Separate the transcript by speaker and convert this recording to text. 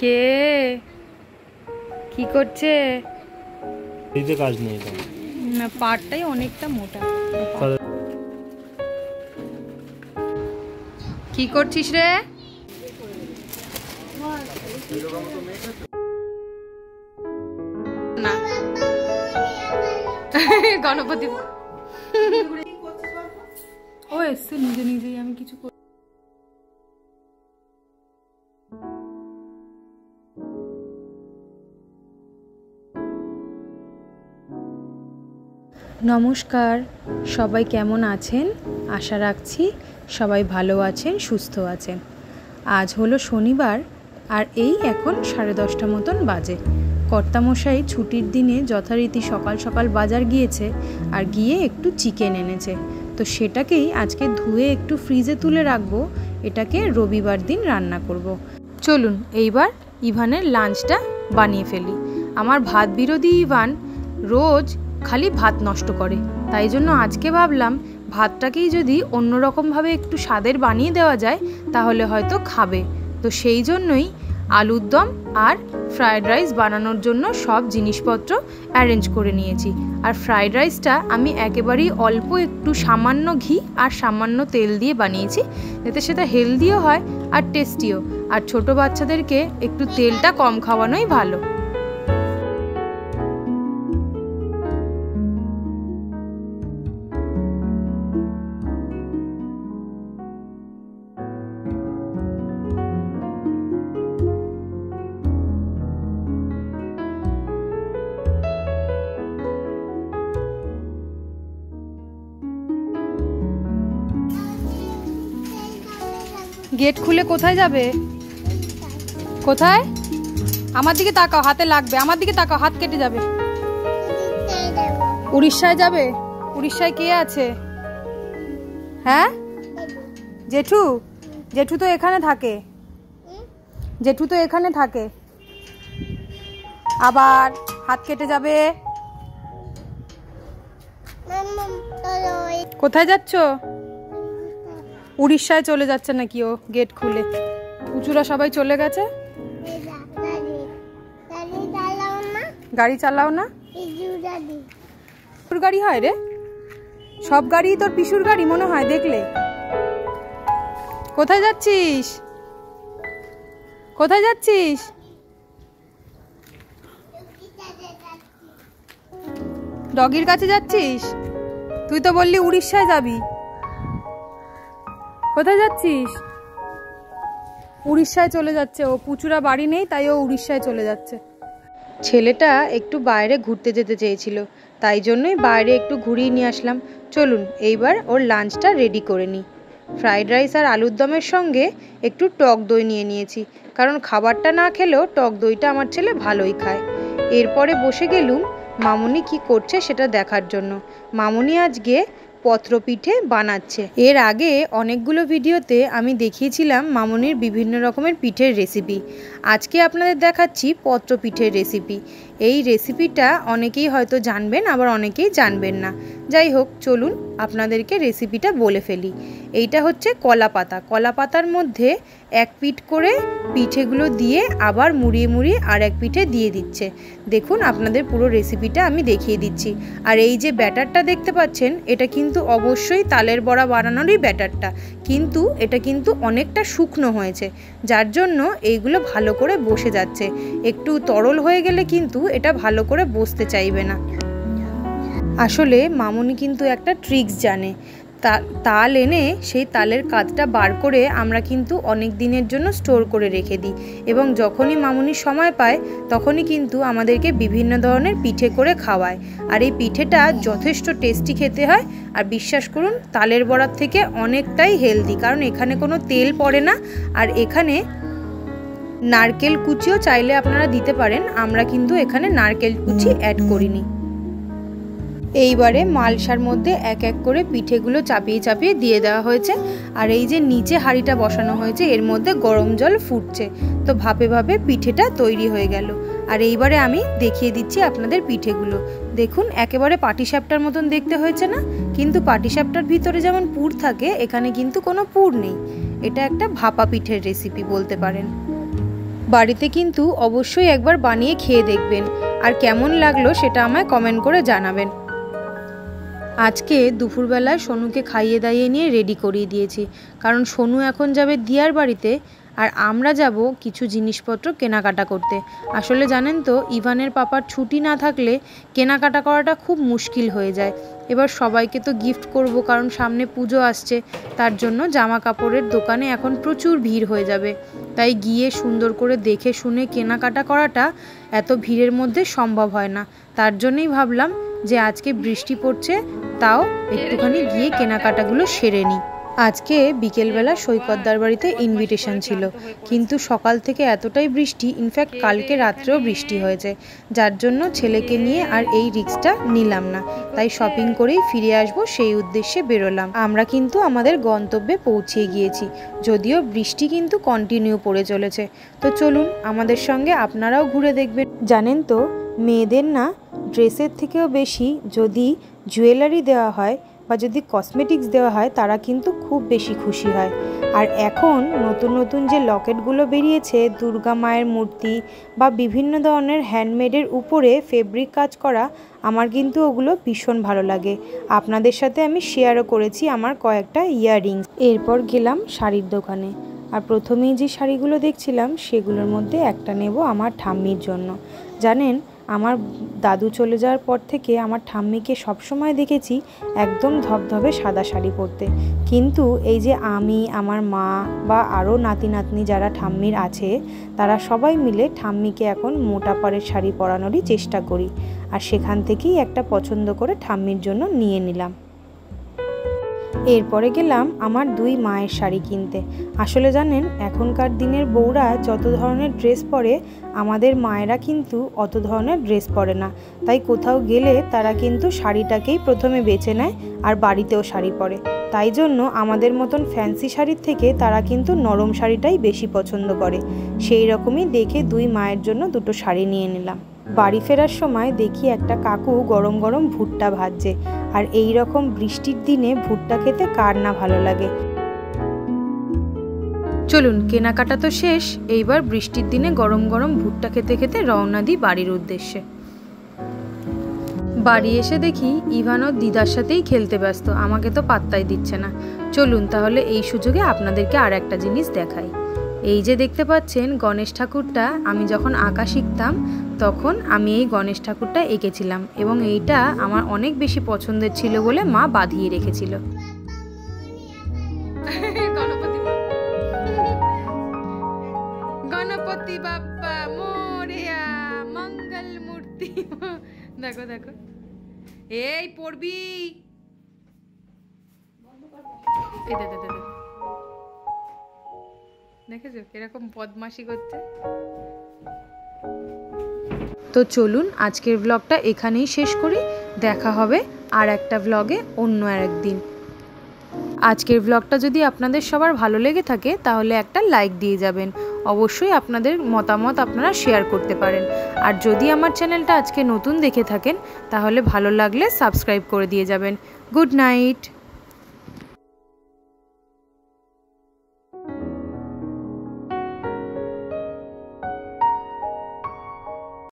Speaker 1: কে কি করছে?
Speaker 2: কাজ নেই
Speaker 1: না, পাটটাই অনেকটা মোটা। কি করছিস রে? না গণপতি ও এসছে নিজে নিজেই, আমি কিছু নমস্কার, সবাই কেমন আছেন? আশা রাখছি সবাই ভালো আছেন, সুস্থ আছেন। আজ হলো শনিবার, আর এই এখন 10:30 মতন বাজে। কর্তামশাই ছুটির দিনে যথারীতি সকাল সকাল বাজার গিয়েছে, আর গিয়ে একটু চিকেন এনেছে। তো সেটাকেই আজকে ধুয়ে একটু ফ্রিজে তুলে রাখবো, এটাকে রবিবার দিন রান্না করব। চলুন এইবার ইভানের লাঞ্চটা বানিয়ে ফেলি। আমার ভাত বিরোধী ইভান রোজ খালি ভাত নষ্ট করে, তাই জন্য আজকে ভাবলাম ভাতটাকেই যদি অন্যরকমভাবে একটু স্বাদের বানিয়ে দেওয়া যায় তাহলে হয়তো খাবে। তো সেই জন্যই আলুর দম আর ফ্রায়েড রাইস বানানোর জন্য সব জিনিসপত্র অ্যারেঞ্জ করে নিয়েছি। আর ফ্রায়েড রাইসটা আমি একেবারেই অল্প একটু সামান্য ঘি আর সামান্য তেল দিয়ে বানিয়েছি, যাতে সেটা হেলদিও হয় আর টেস্টিও। আর ছোট বাচ্চাদেরকে একটু তেলটা কম খাওয়ানোই ভালো। গেট খুলে কোথায় যাবে? কোথায়? আমার দিকে তাকাও, হাতে লাগবে। আমার দিকে তাকাও, হাত কেটে যাবে। উড়িষ্যায় যাবে? উড়িষ্যায় কে আছে? হ্যাঁ, জেঠু। জেঠু তো এখানে থাকে, জেঠু তো এখানে থাকে। আবার হাত কেটে যাবে। কোথায় যাচ্ছ? উড়িষ্যায় চলে যাচ্ছে নাকি ও গেট খুলে? পুচুরা সবাই চলে গেছে। গাড়ি চালাও না? পিসুর গাড়ি হয় রে? সব গাড়ি তোর পিসুর গাড়ি মনে হয় দেখলে। কোথায় যাচ্ছিস? কোথায় যাচ্ছিস? ডগির কাছে যাচ্ছিস? তুই তো বললি উড়িষ্যায় যাবি। কোথায় যাচ্ছিস? উড়িষ্যায় চলে যাচ্ছে ও। পুচুরা বাড়ি নেই, তাই ও উড়িষ্যায় চলে যাচ্ছে। ছেলেটা একটু বাইরে ঘুরতে যেতে চেয়েছিল, তাই জন্যই বাইরে একটু ঘুরিয়ে নিয়ে আসলাম। চলুন এইবার ওর লাঞ্চটা রেডি করে নিই। ফ্রাইড রাইস আর আলুর দমের সঙ্গে একটু টক দই নিয়ে নিয়েছি, কারণ খাবারটা না খেলেও টক দইটা আমার ছেলে ভালোই খায়। এরপরে বসে গেলুম মামুনি কি করছে সেটা দেখার জন্য। মামুনি আজকে পত্রপিঠে বানাচ্ছে। এর আগে অনেকগুলো ভিডিওতে আমি দেখিয়েছিলাম মামুনির বিভিন্ন রকমের পিঠের রেসিপি। আজকে আপনাদের দেখাচ্ছি পত্রপিঠের রেসিপি। এই রেসিপিটা অনেকেই হয়তো জানবেন, আবার অনেকেই জানবেন না। যাই হোক, চলুন আপনাদেরকে রেসিপিটা বলে ফেলি। এইটা হচ্ছে কলা পাতা। কলা পাতার মধ্যে এক পিঠ করে পিঠেগুলো দিয়ে আবার মুড়িয়ে মুড়িয়ে আর এক পিঠে দিয়ে দিচ্ছে। দেখুন আপনাদের পুরো রেসিপিটা আমি দেখিয়ে দিচ্ছি। আর এই যে ব্যাটারটা দেখতে পাচ্ছেন, এটা কিন্তু অবশ্যই তালের বড়া বানানোরই ব্যাটারটা, কিন্তু এটা কিন্তু অনেকটা শুকনো হয়েছে, যার জন্য এইগুলো ভালো করে বসে যাচ্ছে। একটু তরল হয়ে গেলে কিন্তু এটা ভালো করে বসতে চাইবে না। আসলে মামুনি কিন্তু একটা ট্রিক্স জানে। তাল এনে সেই তালের কাতটা বার করে আমরা কিন্তু অনেক দিনের জন্য স্টোর করে রেখে দিই, এবং যখনই মামুনি সময় পায় তখনই কিন্তু আমাদেরকে বিভিন্ন ধরনের পিঠে করে খাওয়ায়। আর এই পিঠেটা যথেষ্ট টেস্টি খেতে হয়, আর বিশ্বাস করুন তালের বড়ার থেকে অনেকটাই হেলদি, কারণ এখানে কোনো তেল পড়ে না। আর এখানে নারকেল কুচিও চাইলে আপনারা দিতে পারেন, আমরা কিন্তু এখানে নারকেল কুচি অ্যাড করিনি। এইবারে মালসার মধ্যে এক এক করে পিঠেগুলো চাপিয়ে চাপিয়ে দিয়ে দেওয়া হয়েছে। আর এই যে নিচে হাঁড়িটা বসানো হয়েছে, এর মধ্যে গরম জল ফুটছে, তো ভাপে ভাপে পিঠেটা তৈরি হয়ে গেল। আর এইবারে আমি দেখিয়ে দিচ্ছি আপনাদের পিঠেগুলো। দেখুন একেবারে পাটিসাপটার মতন দেখতে হয়েছে না? কিন্তু পাটিসাপটার ভিতরে যেমন পুর থাকে, এখানে কিন্তু কোনো পুর নেই। এটা একটা ভাপা পিঠের রেসিপি বলতে পারেন। বাড়িতে কিন্তু অবশ্যই একবার বানিয়ে খেয়ে দেখবেন, আর কেমন লাগলো সেটা আমায় কমেন্ট করে জানাবেন। আজকে দুপুরবেলায় সোনুকে খাইয়ে দাইয়ে নিয়ে রেডি করিয়ে দিয়েছি, কারণ সোনু এখন যাবে দিয়ার বাড়িতে, আর আমরা যাব কিছু জিনিসপত্র কেনাকাটা করতে। আসলে জানেন তো, ইভানের পাপার ছুটি না থাকলে কেনাকাটা করাটা খুব মুশকিল হয়ে যায়। এবার সবাইকে তো গিফট করব, কারণ সামনে পুজো আসছে, তার জন্য জামা কাপড়ের দোকানে এখন প্রচুর ভিড় হয়ে যাবে। তাই গিয়ে সুন্দর করে দেখে শুনে কেনাকাটা করাটা এত ভিড়ের মধ্যে সম্ভব হয় না। তার জন্যই ভাবলাম যে আজকে বৃষ্টি পড়ছে, তাও একটুখানি গিয়ে কেনাকাটাগুলো সেরে নিই। আজকে বিকেলবেলা সৈকতদার বাড়িতে ইনভিটেশন ছিল, কিন্তু সকাল থেকে এতটাই বৃষ্টি, ইনফ্যাক্ট কালকে রাত্রেও বৃষ্টি হয়েছে, যার জন্য ছেলেকে নিয়ে আর এই রিস্কটা নিলাম না। তাই শপিং করেই ফিরে আসবো সেই উদ্দেশ্যে বেরোলাম। আমরা কিন্তু আমাদের গন্তব্যে পৌঁছে গিয়েছি, যদিও বৃষ্টি কিন্তু কন্টিনিউ পড়ে চলেছে। তো চলুন আমাদের সঙ্গে আপনারাও ঘুরে দেখবেন। জানেন তো, মেয়েদের না ড্রেসের থেকেও বেশি যদি জুয়েলারি দেওয়া হয় বা যদি কসমেটিক্স দেওয়া হয়, তারা কিন্তু খুব বেশি খুশি হয়। আর এখন নতুন নতুন যে লকেটগুলো বেরিয়েছে, দুর্গা মায়ের মূর্তি বা বিভিন্ন ধরনের হ্যান্ডমেডের উপরে ফেব্রিক কাজ করা, আমার কিন্তু ওগুলো ভীষণ ভালো লাগে। আপনাদের সাথে আমি শেয়ারও করেছি আমার কয়েকটা ইয়াররিংস। এরপর গেলাম শাড়ির দোকানে, আর প্রথমেই যে শাড়িগুলো দেখছিলাম সেগুলোর মধ্যে একটা নেব আমার ঠাম্মির জন্য। জানেন, আমার দাদু চলে যাওয়ার পর থেকে আমার ঠাম্মিকে সবসময় দেখেছি একদম ধবধবে সাদা শাড়ি পরতে, কিন্তু এই যে আমি, আমার মা বা আরও নাতি নাতনি যারা ঠাম্মির আছে, তারা সবাই মিলে ঠাম্মিকে এখন মোটা পাড়ের শাড়ি পরানোরই চেষ্টা করি, আর সেখান থেকেই একটা পছন্দ করে ঠাম্মির জন্য নিয়ে নিলাম। এরপরে গেলাম আমার দুই মায়ের শাড়ি কিনতে। আসলে জানেন, এখনকার দিনের বউরা যত ধরনের ড্রেস পরে, আমাদের মায়েরা কিন্তু অত ধরনের ড্রেস পরে না। তাই কোথাও গেলে তারা কিন্তু শাড়িটাকেই প্রথমে বেছে নেয়, আর বাড়িতেও শাড়ি পরে। তাই জন্য আমাদের মতন ফ্যান্সি শাড়ির থেকে তারা কিন্তু নরম শাড়িটাই বেশি পছন্দ করে। সেই রকমই দেখে দুই মায়ের জন্য দুটো শাড়ি নিয়ে নিলাম। বাড়ি ফেরার সময় দেখি একটা কাকু গরম গরম ভুট্টা ভাজছে, আর এই রকম বৃষ্টির দিনে ভুট্টা খেতে কার না ভালো লাগে। চলুন, কেনাকাটা তো শেষ, এইবার বৃষ্টির দিনে গরম গরম ভুট্টা খেতে খেতে রওনা দিই বাড়ির উদ্দেশ্যে। বাড়ি এসে দেখি ইভান ওর দিদার সাথেই খেলতে ব্যস্ত, আমাকে তো পাত্তাই দিচ্ছে না। চলুন তাহলে এই সুযোগে আপনাদেরকে আর একটা জিনিস দেখাই। এই যে দেখতে পাচ্ছেন গণেশ ঠাকুরটা, আমি যখন আঁকা শিখতাম তখন আমি এই গণেশ ঠাকুরটা এঁকেছিলাম, এবং এইটা আমার অনেক বেশি পছন্দের ছিল বলে মা বাঁধিয়ে রেখেছিল। গণপতি বাপ্পা মোরিয়া, মঙ্গল মূর্তি। দেখো দেখো, এই পড়বি, দেখেছো এরকম বদমাশি করছে। তো চলুন আজকের ব্লগটা এখানেই শেষ করি, দেখা হবে আর একটা ব্লগে অন্য আরেকদিন। আজকের ব্লগটা যদি আপনাদের সবার ভালো লেগে থাকে তাহলে একটা লাইক দিয়ে যাবেন। অবশ্যই আপনাদের মতামত আপনারা শেয়ার করতে পারেন, আর যদি আমার চ্যানেলটা আজকে নতুন দেখে থাকেন তাহলে ভালো লাগলে সাবস্ক্রাইব করে দিয়ে যাবেন। Good night.